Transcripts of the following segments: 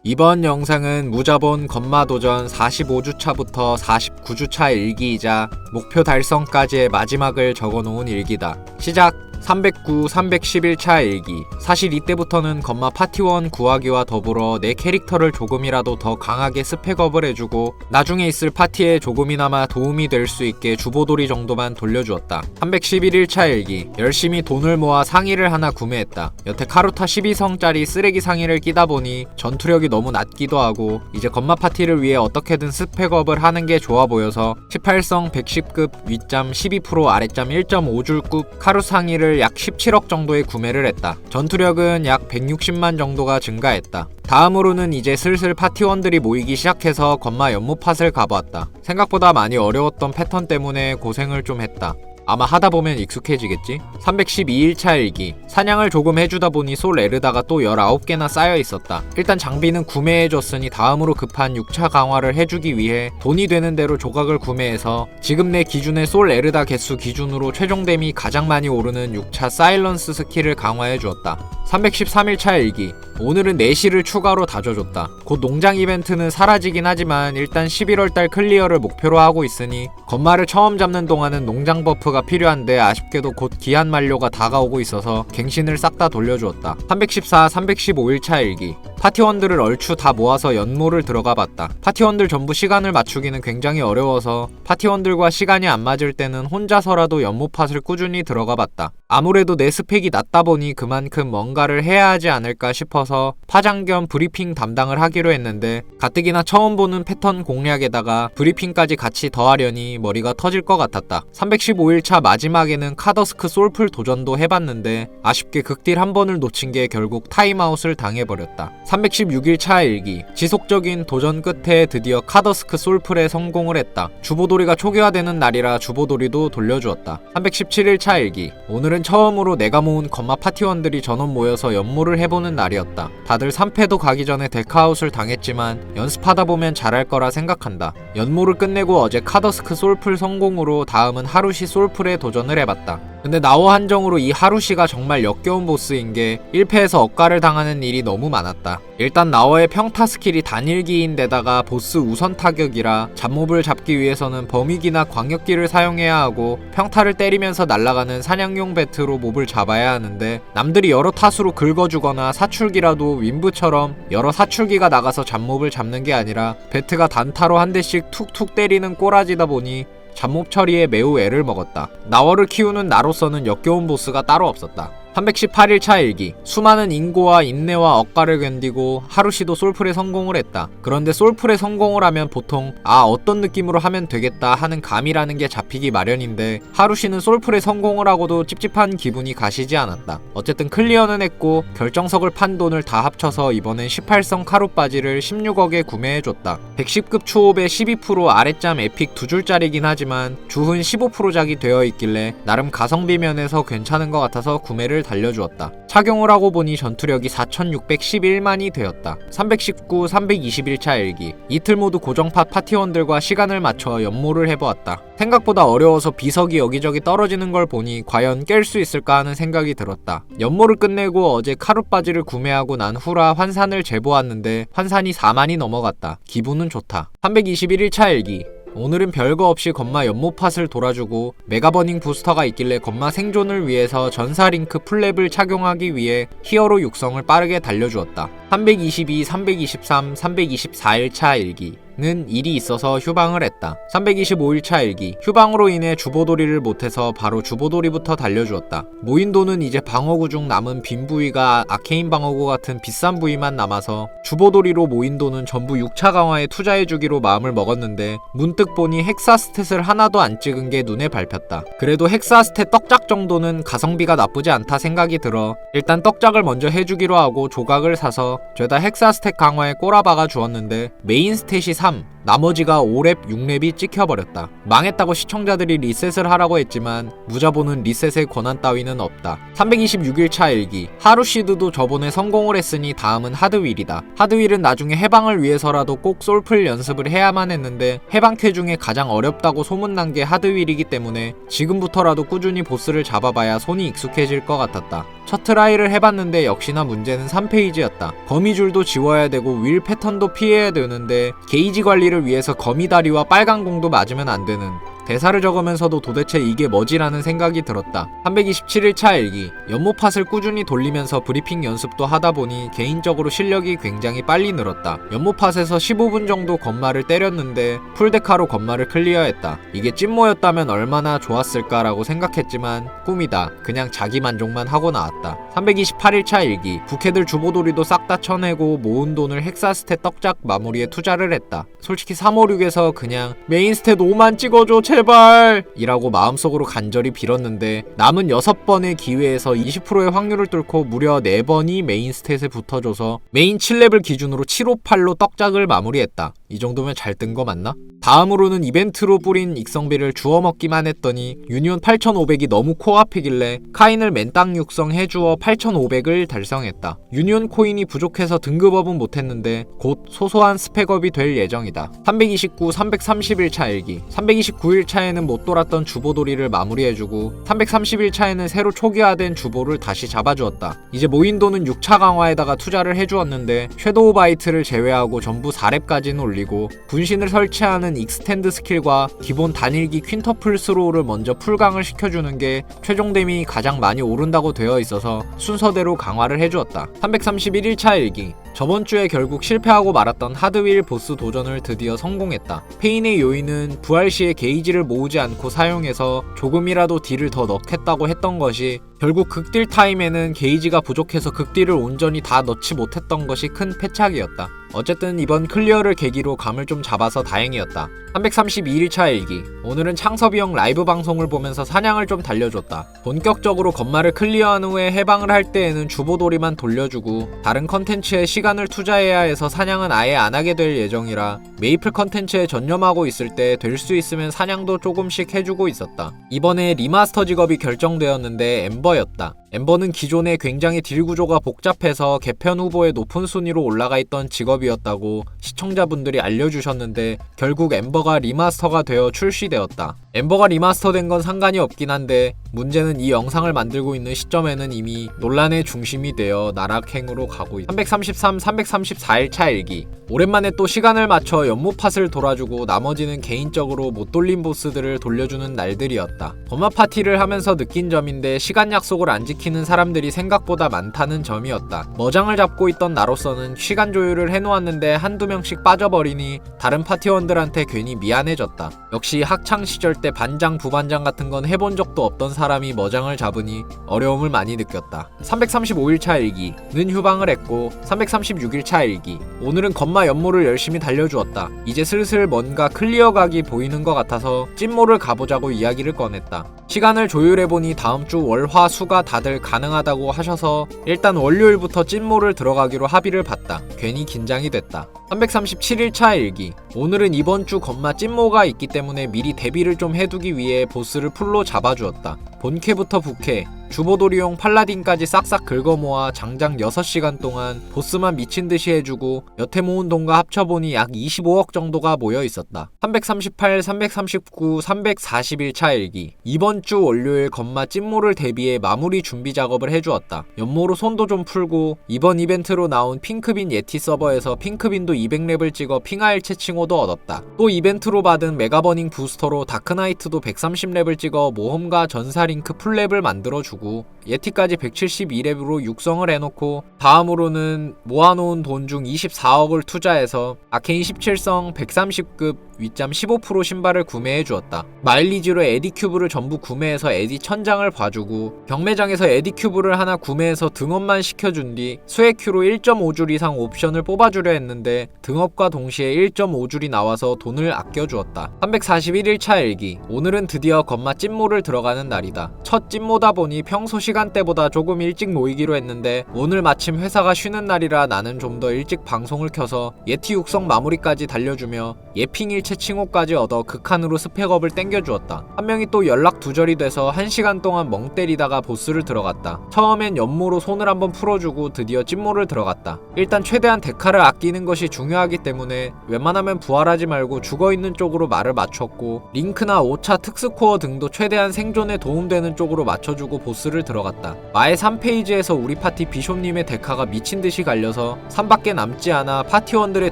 이번 영상은 무자본 건마도전 45주차부터 49주차 일기이자 목표 달성까지의 마지막을 적어놓은 일기다. 시작! 309, 311차 일기. 사실 이때부터는 건마 파티원 구하기와 더불어 내 캐릭터를 조금이라도 더 강하게 스펙업을 해주고 나중에 있을 파티에 조금이나마 도움이 될 수 있게 주보돌이 정도만 돌려주었다. 311일차 일기. 열심히 돈을 모아 상의를 하나 구매했다. 여태 카루타 12성짜리 쓰레기 상의를 끼다 보니 전투력이 너무 낮기도 하고 이제 건마 파티를 위해 어떻게든 스펙업을 하는 게 좋아 보여서 18성 110급 윗잠 12% 아랫잠 1.5줄급 카루 상의를 약 17억 정도에 구매를 했다. 전투력은 약 160만 정도가 증가했다. 다음으로는 이제 슬슬 파티원들이 모이기 시작해서 건마 연못팟을 가보았다. 생각보다 많이 어려웠던 패턴 때문에 고생을 좀 했다. 아마 하다보면 익숙해지겠지? 312일차 일기. 사냥을 조금 해주다 보니 솔 에르다가 또 19개나 쌓여있었다. 일단 장비는 구매해줬으니 다음으로 급한 6차 강화를 해주기 위해 돈이 되는 대로 조각을 구매해서 지금 내 기준의 솔 에르다 개수 기준으로 최종 댐이 가장 많이 오르는 6차 사일런스 스킬을 강화해주었다. 313일차 일기. 오늘은 내실을 추가로 다져줬다. 곧 농장 이벤트는 사라지긴 하지만 일단 11월달 클리어를 목표로 하고 있으니 건마를 처음 잡는 동안은 농장 버프가 필요한데 아쉽게도 곧 기한 만료가 다가오고 있어서 갱신을 싹 다 돌려주었다. 314, 315일차 일기. 파티원들을 얼추 다 모아서 연모를 들어가 봤다. 파티원들 전부 시간을 맞추기는 굉장히 어려워서 파티원들과 시간이 안 맞을 때는 혼자서라도 연모팟을 꾸준히 들어가 봤다. 아무래도 내 스펙이 낮다 보니 그만큼 뭔가를 해야 하지 않을까 싶어서 파장 겸 브리핑 담당을 하기로 했는데 가뜩이나 처음 보는 패턴 공략에다가 브리핑까지 같이 더하려니 머리가 터질 것 같았다. 315일차 마지막에는 카더스크 솔풀 도전도 해봤는데 아쉽게 극딜 한 번을 놓친 게 결국 타임아웃을 당해버렸다. 316일차 일기. 지속적인 도전 끝에 드디어 카더스크 솔풀에 성공을 했다. 주보돌이가 초기화되는 날이라 주보돌이도 돌려주었다. 317일차 일기. 오늘은 처음으로 내가 모은 건마 파티원들이 전원 모여서 연모를 해보는 날이었다. 다들 3패도 가기 전에 데카아웃을 당했지만 연습하다 보면 잘할 거라 생각한다. 연모를 끝내고 어제 카더스크 솔풀 성공으로 다음은 하루시 솔풀에 도전을 해봤다. 근데 나워 한정으로 이 하루시가 정말 역겨운 보스인 게 1패에서 억가를 당하는 일이 너무 많았다. 일단 나워의 평타 스킬이 단일기인데다가 보스 우선 타격이라 잡몹을 잡기 위해서는 범위기나 광역기를 사용해야 하고 평타를 때리면서 날아가는 사냥용 배트로 몹을 잡아야 하는데 남들이 여러 탓으로 긁어주거나 사출기라도 윈브처럼 여러 사출기가 나가서 잡몹을 잡는 게 아니라 배트가 단타로 한 대씩 툭툭 때리는 꼬라지다 보니 잡몹 처리에 매우 애를 먹었다. 나워를 키우는 나로서는 역겨운 보스가 따로 없었다. 318일차 일기. 수많은 인고와 인내와 억가를 견디고 하루시도 솔풀에 성공을 했다. 그런데 솔풀에 성공을 하면 보통 어떤 느낌으로 하면 되겠다 하는 감이라는 게 잡히기 마련인데 하루시는 솔풀에 성공을 하고도 찝찝한 기분이 가시지 않았다. 어쨌든 클리어는 했고 결정석을 판 돈을 다 합쳐서 이번엔 18성 카루바지를 16억에 구매해줬다. 110급 추옵에 12% 아랫잠 에픽 2줄짜리긴 하지만 주훈 15%작이 되어 있길래 나름 가성비 면에서 괜찮은 것 같아서 구매를 달려주었다. 착용을 하고 보니 전투력이 4611만이 되었다. 319, 321차 일기. 이틀 모두 고정팟 파티원들과 시간을 맞춰 연모를 해보았다. 생각보다 어려워서 비석이 여기저기 떨어지는 걸 보니 과연 깰 수 있을까 하는 생각이 들었다. 연모를 끝내고 어제 카룻바지를 구매하고 난 후라 환산을 재보았는데 환산이 4만이 넘어갔다. 기분은 좋다. 321일차 일기. 오늘은 별거 없이 건마 연모팟을 돌아주고 메가버닝 부스터가 있길래 건마 생존을 위해서 전사링크 플랩을 착용하기 위해 히어로 육성을 빠르게 달려주었다. 322, 323, 324일차 일기. 는 일이 있어서 휴방을 했다. 325일차 일기. 휴방으로 인해 주보돌이를 못해서 바로 주보돌이부터 달려주었다. 모인 돈은 이제 방어구 중 남은 빈 부위가 아케인 방어구 같은 비싼 부위만 남아서 주보돌이로 모인 돈은 전부 6차 강화에 투자해주기로 마음을 먹었는데 문득 보니 헥사 스탯을 하나도 안 찍은 게 눈에 밟혔다. 그래도 헥사 스탯 떡작 정도는 가성비가 나쁘지 않다 생각이 들어 일단 떡작을 먼저 해주기로 하고 조각을 사서 죄다 헥사 스탯 강화에 꼬라박아 주었는데 메인 스탯이 3, 나머지가 5렙, 6렙이 찍혀버렸다. 망했다고 시청자들이 리셋을 하라고 했지만 무자본은 리셋의 권한 따위는 없다. 326일차 일기. 하루시드도 저번에 성공을 했으니 다음은 하드윌이다. 하드윌은 나중에 해방을 위해서라도 꼭 솔플 연습을 해야만 했는데 해방캐 중에 가장 어렵다고 소문난 게 하드윌이기 때문에 지금부터라도 꾸준히 보스를 잡아봐야 손이 익숙해질 것 같았다. 첫 트라이를 해봤는데 역시나 문제는 3페이지였다. 거미줄도 지워야 되고 윌 패턴도 피해야 되는데 게이지 관리를 위해서 거미다리와 빨간 공도 맞으면 안 되는, 대사를 적으면서도 도대체 이게 뭐지라는 생각이 들었다. 327일차 일기. 연못팟을 꾸준히 돌리면서 브리핑 연습도 하다 보니 개인적으로 실력이 굉장히 빨리 늘었다. 연못팟에서 15분 정도 건마를 때렸는데 풀데카로 건마를 클리어했다. 이게 찐모였다면 얼마나 좋았을까라고 생각했지만 꿈이다. 그냥 자기 만족만 하고 나왔다. 328일차 일기. 부캐들 주보돌이도 싹 다 쳐내고 모은 돈을 헥사스탯 떡작 마무리에 투자를 했다. 솔직히 356에서 그냥 메인스탯 5만 찍어줘 제발 이라고 마음속으로 간절히 빌었는데 남은 6번의 기회에서 20%의 확률을 뚫고 무려 4번이 메인 스탯에 붙어줘서 메인 7렙을 기준으로 758로 떡작을 마무리했다. 이 정도면 잘 뜬 거 맞나? 다음으로는 이벤트로 뿌린 익성비를 주워 먹기만 했더니 유니온 8500이 너무 코앞이길래 카인을 맨땅 육성 해주어 8500을 달성했다. 유니온 코인이 부족해서 등급업은 못했는데 곧 소소한 스펙업이 될 예정이다. 329, 331차 일기. 329일차에는 못 돌았던 주보돌이를 마무리해주고 331차에는 새로 초기화된 주보를 다시 잡아주었다. 이제 모인 돈은 6차 강화에다가 투자를 해주었는데 섀도우 바이트를 제외하고 전부 4렙까지는 올리고 분신을 설치하는 익스텐드 스킬과 기본 단일기 퀸터플 스로우를 먼저 풀강을 시켜주는 게 최종 데미 가장 많이 오른다고 되어 있어서 순서대로 강화를 해주었다. 331일차 일기. 저번주에 결국 실패하고 말았던 하드윌 보스 도전을 드디어 성공했다. 페인의 요인은 부활 시에 게이지를 모으지 않고 사용해서 조금이라도 딜을 더 넣겠다고 했던 것이 결국 극딜 타임에는 게이지가 부족해서 극딜을 온전히 다 넣지 못했던 것이 큰 패착이었다. 어쨌든 이번 클리어를 계기로 감을 좀 잡아서 다행이었다. 332일차 일기. 오늘은 창섭이 형 라이브 방송을 보면서 사냥을 좀 달려줬다. 본격적으로 건마를 클리어한 후에 해방을 할 때에는 주보돌이만 돌려주고 다른 컨텐츠에 시간을 투자해야 해서 사냥은 아예 안 하게 될 예정이라 메이플 컨텐츠에 전념하고 있을 때 될 수 있으면 사냥도 조금씩 해주고 있었다. 이번에 리마스터 직업이 결정되었는데 엠버였다. 엠버는 기존에 굉장히 딜 구조가 복잡해서 개편 후보에 높은 순위로 올라가 있던 직업이었다고 시청자분들이 알려주셨는데 결국 엠버가 리마스터가 되어 출시되었다. 엠버가 리마스터된 건 상관이 없긴 한데 문제는 이 영상을 만들고 있는 시점에는 이미 논란의 중심이 되어 나락행으로 가고 있다. 333, 334일차 일기. 오랜만에 또 시간을 맞춰 연못팟을 돌아주고 나머지는 개인적으로 못 돌린 보스들을 돌려주는 날들이었다. 범마 파티를 하면서 느낀 점인데 시간 약속을 안 지키는 사람들이 생각보다 많다는 점이었다. 머장을 잡고 있던 나로서는 시간 조율을 해놓았는데 한두 명씩 빠져버리니 다른 파티원들한테 괜히 미안해졌다. 역시 학창시절 때 반장 부반장 같은 건 해본 적도 없던 사람이 머장을 잡으니 어려움을 많이 느꼈다. 335일차 일기. 는 휴방을 했고 336일차 일기. 오늘은 건마 연모를 열심히 달려주었다. 이제 슬슬 뭔가 클리어각이 보이는 것 같아서 찐모를 가보자고 이야기를 꺼냈다. 시간을 조율해보니 다음주 월, 화, 수가 다들 가능하다고 하셔서 일단 월요일부터 찐모를 들어가기로 합의를 봤다. 괜히 긴장이 됐다. 337일차 일기. 오늘은 이번주 건마 찐모가 있기 때문에 미리 대비를 좀 해두기 위해 보스를 풀로 잡아주었다. 본캐부터 부캐, 주보돌이용 팔라딘까지 싹싹 긁어모아 장장 6시간 동안 보스만 미친듯이 해주고 여태 모은 돈과 합쳐보니 약 25억 정도가 모여있었다. 338, 339, 341차 일기. 이번주 월요일 건마 찐모를 대비해 마무리 준비 작업을 해주었다. 연모로 손도 좀 풀고 이번 이벤트로 나온 핑크빈 예티 서버에서 핑크빈도 200렙을 찍어 핑하일 채칭호도 얻었다. 또 이벤트로 받은 메가버닝 부스터로 다크나이트도 130렙을 찍어 모험가 전사링크 풀렙을 만들어주고 예티까지 172렙으로 육성을 해놓고 다음으로는 모아놓은 돈 중 24억을 투자해서 아케인 17성 130급 윗잠 15% 신발을 구매해 주었다. 마일리지로 에디 큐브를 전부 구매해서 에디 천장을 봐주고 경매장에서 에디 큐브를 하나 구매해서 등업만 시켜준 뒤 수액큐로 1.5줄 이상 옵션을 뽑아주려 했는데 등업과 동시에 1.5줄이 나와서 돈을 아껴주었다. 341일차 일기. 오늘은 드디어 건마 찐모를 들어가는 날이다. 첫 찐모다 보니 평소 시간대보다 조금 일찍 모이기로 했는데 오늘 마침 회사가 쉬는 날이라 나는 좀 더 일찍 방송을 켜서 예티 육성 마무리까지 달려주며 예핑일체 칭호까지 얻어 극한으로 스펙업을 땡겨주었다. 한 명이 또 연락 두절이 돼서 1시간 동안 멍 때리다가 보스를 들어갔다. 처음엔 연모로 손을 한번 풀어주고 드디어 찐모를 들어갔다. 일단 최대한 데카를 아끼는 것이 중요하기 때문에 웬만하면 부활하지 말고 죽어있는 쪽으로 말을 맞췄고 링크나 5차 특수코어 등도 최대한 생존에 도움되는 쪽으로 맞춰주고 보스를 들어갔다. 마의 3페이지에서 우리 파티 비숍님의 데카가 미친듯이 갈려서 3밖에 남지 않아 파티원들의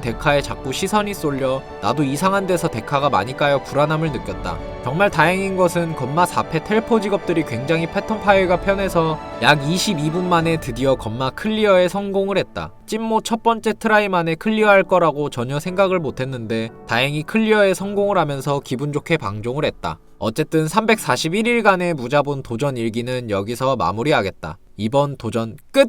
데카에 자꾸 시선이 쏠려 나도 이상한 데서 데카가 많이 까여 불안함을 느꼈다. 정말 다행인 것은 건마 4패 텔포 직업들이 굉장히 패턴 파일가 편해서 약 22분 만에 드디어 건마 클리어에 성공을 했다. 찐모 첫 번째 트라이 만에 클리어할 거라고 전혀 생각을 못했는데 다행히 클리어에 성공을 하면서 기분 좋게 방종을 했다. 어쨌든 341일간의 무자본 도전 일기는 여기서 마무리하겠다. 이번 도전 끝!